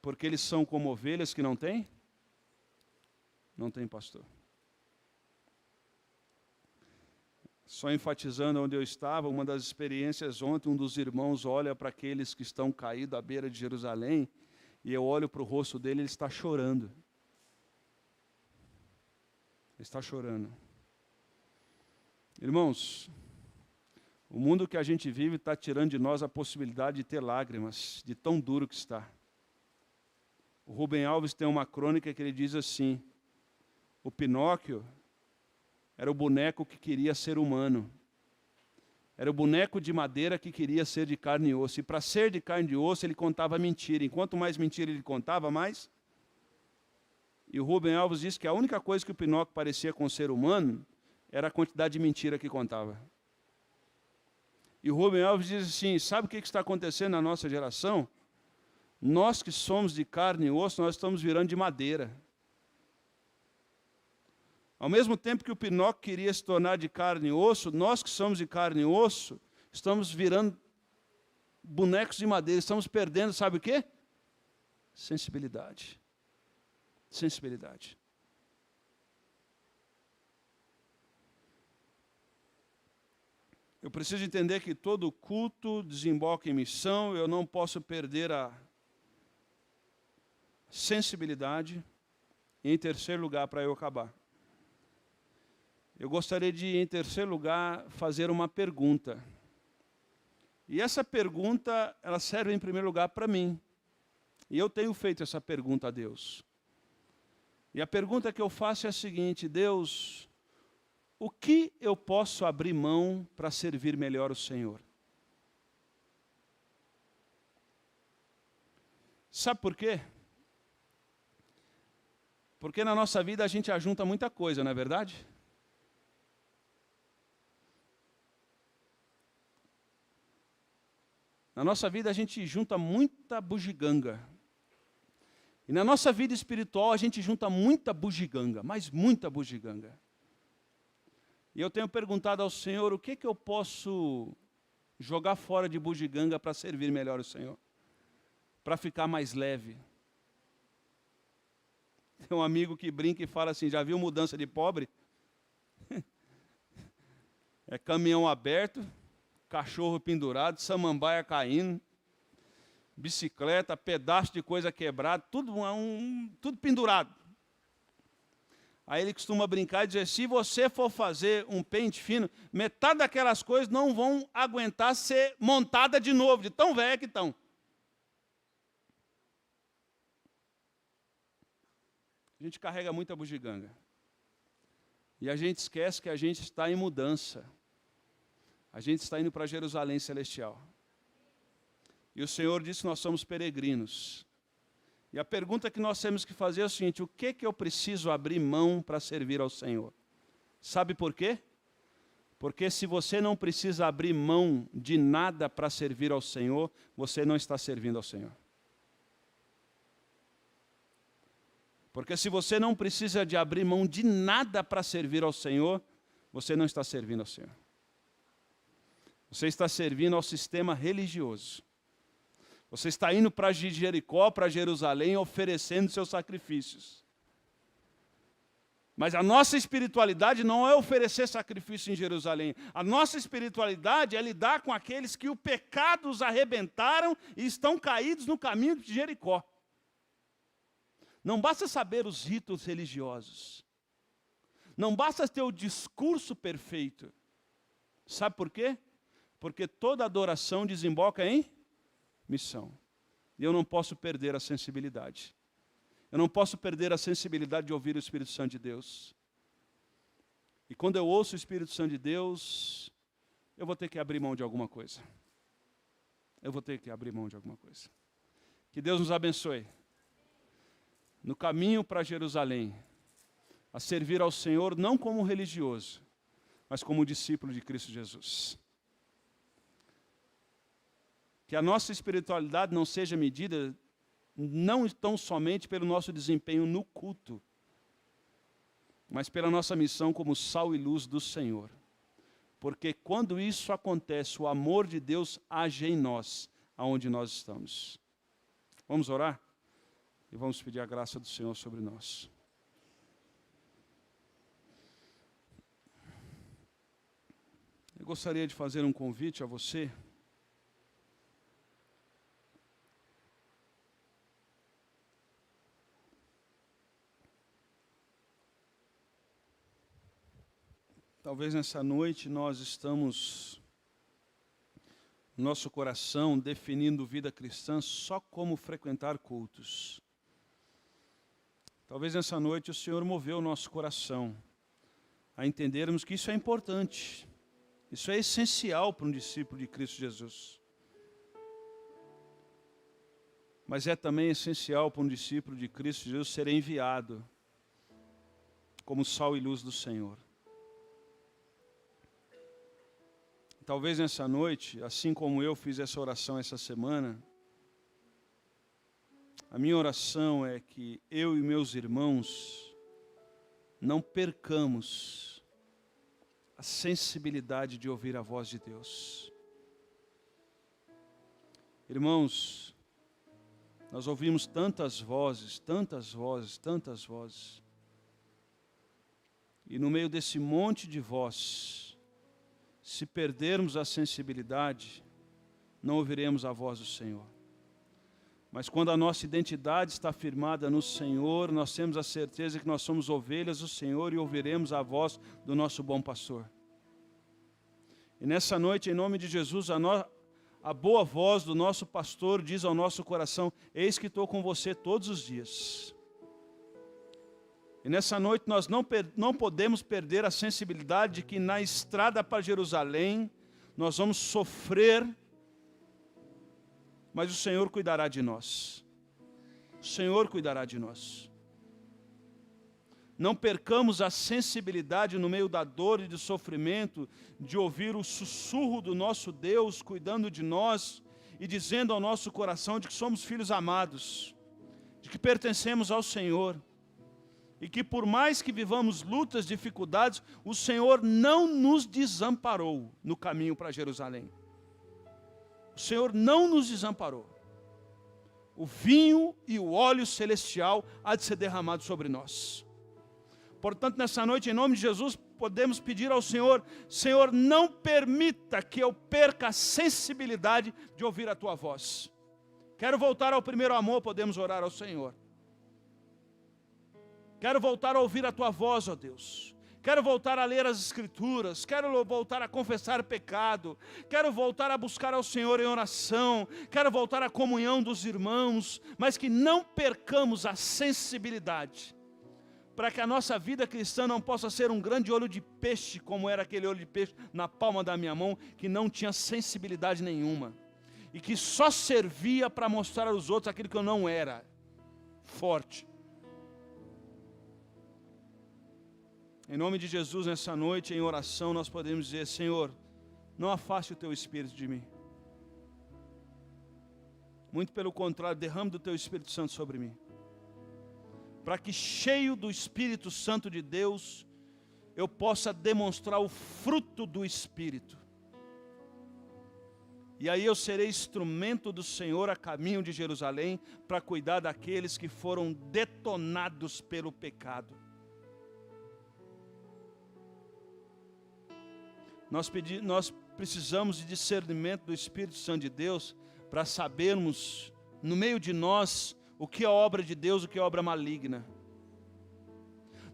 Porque eles são como ovelhas que não têm? Não tem pastor. Só enfatizando onde eu estava, uma das experiências ontem, um dos irmãos olha para aqueles que estão caídos à beira de Jerusalém, e eu olho para o rosto dele, ele está chorando. Ele está chorando. Irmãos, o mundo que a gente vive está tirando de nós a possibilidade de ter lágrimas, de tão duro que está. O Rubem Alves tem uma crônica que ele diz assim, o Pinóquio era o boneco que queria ser humano. Era o boneco de madeira que queria ser de carne e osso. E para ser de carne e osso, ele contava mentira. Enquanto mais mentira ele contava, mais... E o Rubem Alves disse que a única coisa que o Pinóquio parecia com o ser humano era a quantidade de mentira que contava. E o Rubem Alves diz assim, sabe o que está acontecendo na nossa geração? Nós que somos de carne e osso, nós estamos virando de madeira. Ao mesmo tempo que o Pinóquio queria se tornar de carne e osso, nós que somos de carne e osso, estamos virando bonecos de madeira, estamos perdendo, sabe o quê? Sensibilidade. Sensibilidade. Eu preciso entender que todo culto desemboca em missão, eu não posso perder a sensibilidade. E em terceiro lugar, para eu acabar, eu gostaria de, em terceiro lugar, fazer uma pergunta. E essa pergunta, ela serve em primeiro lugar para mim. E eu tenho feito essa pergunta a Deus. E a pergunta que eu faço é a seguinte, Deus, o que eu posso abrir mão para servir melhor o Senhor? Sabe por quê? Porque na nossa vida a gente ajunta muita coisa, não é verdade? Na nossa vida a gente junta muita bugiganga. E na nossa vida espiritual a gente junta muita bugiganga, mas muita bugiganga. E eu tenho perguntado ao Senhor, o que eu posso jogar fora de bugiganga para servir melhor o Senhor? Para ficar mais leve. Tem um amigo que brinca e fala assim, já viu mudança de pobre? É caminhão aberto, cachorro pendurado, samambaia caindo, bicicleta, pedaço de coisa quebrada, tudo pendurado. Aí ele costuma brincar e dizer, se você for fazer um pente fino, metade daquelas coisas não vão aguentar ser montada de novo, de tão velha que estão. A gente carrega muita bugiganga. E a gente esquece que a gente está em mudança. A gente está indo para Jerusalém Celestial. E o Senhor disse que nós somos peregrinos. E a pergunta que nós temos que fazer é o seguinte, o que eu preciso abrir mão para servir ao Senhor? Sabe por quê? Porque se você não precisa abrir mão de nada para servir ao Senhor, você não está servindo ao Senhor. Porque se você não precisa de abrir mão de nada para servir ao Senhor, você não está servindo ao Senhor. Você está servindo ao sistema religioso. Você está indo para Jericó, para Jerusalém, oferecendo seus sacrifícios. Mas a nossa espiritualidade não é oferecer sacrifício em Jerusalém. A nossa espiritualidade é lidar com aqueles que o pecado os arrebentaram e estão caídos no caminho de Jericó. Não basta saber os ritos religiosos. Não basta ter o discurso perfeito. Sabe por quê? Porque toda adoração desemboca em missão. E eu não posso perder a sensibilidade. Eu não posso perder a sensibilidade de ouvir o Espírito Santo de Deus. E quando eu ouço o Espírito Santo de Deus, eu vou ter que abrir mão de alguma coisa. Eu vou ter que abrir mão de alguma coisa. Que Deus nos abençoe. No caminho para Jerusalém, a servir ao Senhor não como religioso, mas como discípulo de Cristo Jesus. Que a nossa espiritualidade não seja medida não tão somente pelo nosso desempenho no culto, mas pela nossa missão como sal e luz do Senhor. Porque quando isso acontece, o amor de Deus age em nós, aonde nós estamos. Vamos orar? E vamos pedir a graça do Senhor sobre nós. Eu gostaria de fazer um convite a você. Talvez nessa noite nós estamos, no nosso coração, definindo vida cristã só como frequentar cultos. Talvez nessa noite o Senhor moveu o nosso coração a entendermos que isso é importante. Isso é essencial para um discípulo de Cristo Jesus. Mas é também essencial para um discípulo de Cristo Jesus ser enviado como sal e luz do Senhor. Talvez nessa noite, assim como eu fiz essa oração essa semana, a minha oração é que eu e meus irmãos não percamos a sensibilidade de ouvir a voz de Deus. Irmãos, nós ouvimos tantas vozes, tantas vozes, tantas vozes. E no meio desse monte de vozes, se perdermos a sensibilidade, não ouviremos a voz do Senhor. Mas quando a nossa identidade está firmada no Senhor, nós temos a certeza que nós somos ovelhas do Senhor e ouviremos a voz do nosso bom pastor. E nessa noite, em nome de Jesus, a boa voz do nosso pastor diz ao nosso coração: eis que estou com você todos os dias. E nessa noite nós não podemos perder a sensibilidade de que na estrada para Jerusalém nós vamos sofrer, mas o Senhor cuidará de nós. Senhor cuidará de nós. Não percamos a sensibilidade no meio da dor e do sofrimento, de ouvir o sussurro do nosso Deus cuidando de nós e dizendo ao nosso coração de que somos filhos amados, de que pertencemos ao Senhor, e que por mais que vivamos lutas, dificuldades, o Senhor não nos desamparou no caminho para Jerusalém. O Senhor não nos desamparou. O vinho e o óleo celestial há de ser derramado sobre nós. Portanto, nessa noite, em nome de Jesus, podemos pedir ao Senhor: Senhor, não permita que eu perca a sensibilidade de ouvir a Tua voz. Quero voltar ao primeiro amor, podemos orar ao Senhor. Quero voltar a ouvir a Tua voz, ó Deus. Quero voltar a ler as Escrituras, quero voltar a confessar pecado, quero voltar a buscar ao Senhor em oração, quero voltar à comunhão dos irmãos, mas que não percamos a sensibilidade, para que a nossa vida cristã não possa ser um grande olho de peixe, como era aquele olho de peixe na palma da minha mão, que não tinha sensibilidade nenhuma, e que só servia para mostrar aos outros aquilo que eu não era, forte. Em nome de Jesus, nessa noite, em oração, nós podemos dizer: Senhor, não afaste o Teu Espírito de mim. Muito pelo contrário, derrame do Teu Espírito Santo sobre mim, para que, cheio do Espírito Santo de Deus, eu possa demonstrar o fruto do Espírito. E aí eu serei instrumento do Senhor a caminho de Jerusalém, para cuidar daqueles que foram detonados pelo pecado. Nós precisamos de discernimento do Espírito Santo de Deus, para sabermos, no meio de nós, o que é obra de Deus, o que é obra maligna.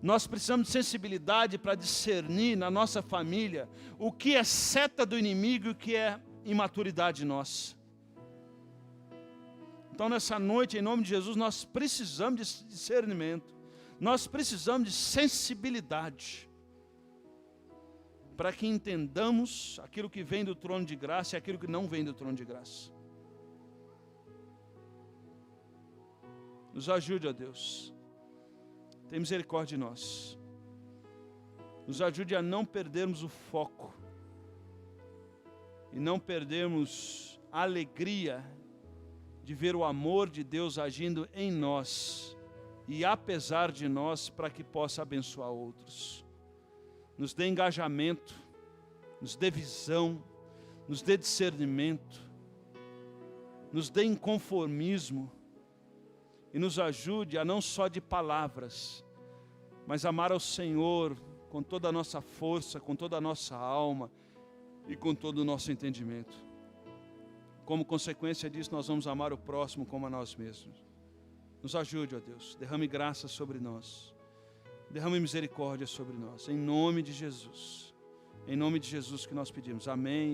Nós precisamos de sensibilidade para discernir na nossa família o que é seta do inimigo e o que é imaturidade nossa. Então, nessa noite, em nome de Jesus, nós precisamos de discernimento, nós precisamos de sensibilidade, para que entendamos aquilo que vem do trono de graça e aquilo que não vem do trono de graça. Nos ajude, ó Deus. Tem misericórdia de nós. Nos ajude a não perdermos o foco e não perdermos a alegria de ver o amor de Deus agindo em nós e apesar de nós, para que possa abençoar outros. Nos dê engajamento, nos dê visão, nos dê discernimento, nos dê inconformismo e nos ajude a não só de palavras, mas amar ao Senhor com toda a nossa força, com toda a nossa alma e com todo o nosso entendimento. Como consequência disso, nós vamos amar o próximo como a nós mesmos. Nos ajude, ó Deus, derrame graça sobre nós. Derrame misericórdia sobre nós, em nome de Jesus. Em nome de Jesus que nós pedimos. Amém.